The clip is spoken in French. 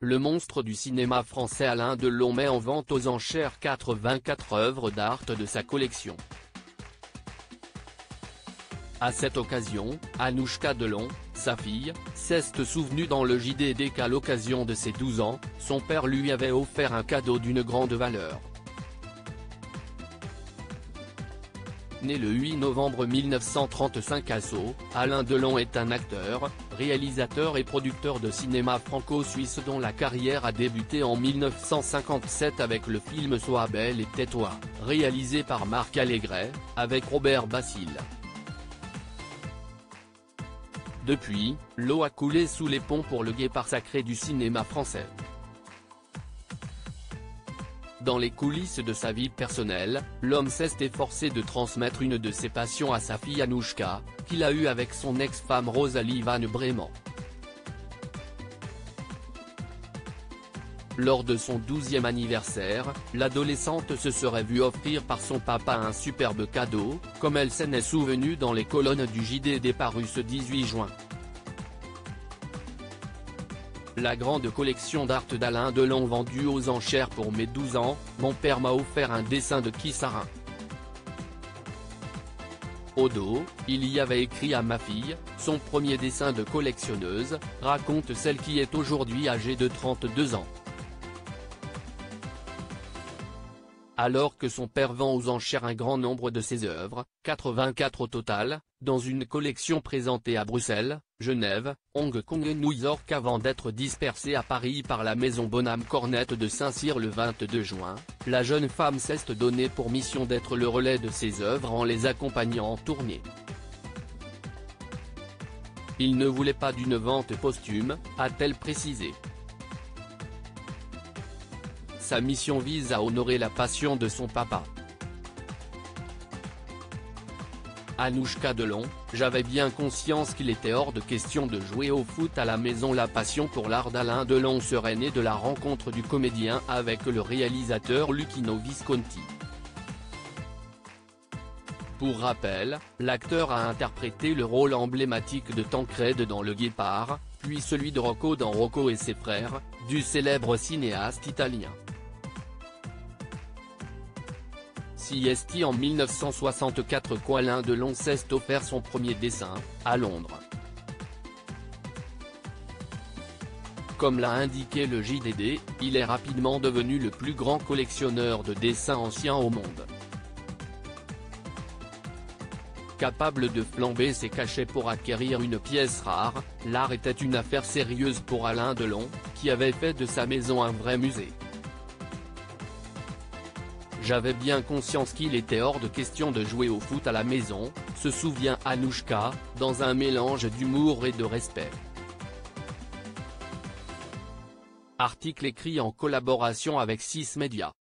le monstre du cinéma français Alain Delon met en vente aux enchères 84 œuvres d'art de sa collection. À cette occasion, Anouchka Delon, sa fille, s'est souvenue dans le JDD qu'à l'occasion de ses 12 ans, son père lui avait offert un cadeau d'une grande valeur. Né le 8 novembre 1935 à Sceaux, Alain Delon est un acteur, réalisateur et producteur de cinéma franco-suisse dont la carrière a débuté en 1957 avec le film Sois belle et tais-toi, réalisé par Marc Allégret, avec Robert Basile. Depuis, l'eau a coulé sous les ponts pour le guépard sacré du cinéma français. Dans les coulisses de sa vie personnelle, l'homme s'est efforcé de transmettre une de ses passions à sa fille Anouchka, qu'il a eue avec son ex-femme Rosalie Van Bremen. Lors de son 12e anniversaire, l'adolescente se serait vue offrir par son papa un superbe cadeau, comme elle s'en est souvenue dans les colonnes du JDD paru ce 18 juin. La grande collection d'art d'Alain Delon vendue aux enchères pour mes 12 ans, mon père m'a offert un dessin de Kissarin. Au dos, il y avait écrit à ma fille, son premier dessin de collectionneuse, raconte celle qui est aujourd'hui âgée de 32 ans. Alors que son père vend aux enchères un grand nombre de ses œuvres, 84 au total, dans une collection présentée à Bruxelles, Genève, Hong Kong et New York avant d'être dispersée à Paris par la maison Bonham Cornette de Saint-Cyr le 22 juin, la jeune femme s'est donnée pour mission d'être le relais de ses œuvres en les accompagnant en tournée. Il ne voulait pas d'une vente posthume, a-t-elle précisé. Sa mission vise à honorer la passion de son papa. Anouchka Delon, j'avais bien conscience qu'il était hors de question de jouer au foot à la maison. La passion pour l'art d'Alain Delon serait née de la rencontre du comédien avec le réalisateur Luchino Visconti. Pour rappel, l'acteur a interprété le rôle emblématique de Tancrède dans Le Guépard, puis celui de Rocco dans Rocco et ses frères, du célèbre cinéaste italien. Siesti en 1964 quand Alain Delon s'est offert son premier dessin, à Londres. Comme l'a indiqué le JDD, il est rapidement devenu le plus grand collectionneur de dessins anciens au monde. Capable de flamber ses cachets pour acquérir une pièce rare, l'art était une affaire sérieuse pour Alain Delon, qui avait fait de sa maison un vrai musée. J'avais bien conscience qu'il était hors de question de jouer au foot à la maison, se souvient Anouchka, dans un mélange d'humour et de respect. Article écrit en collaboration avec 6 Médias.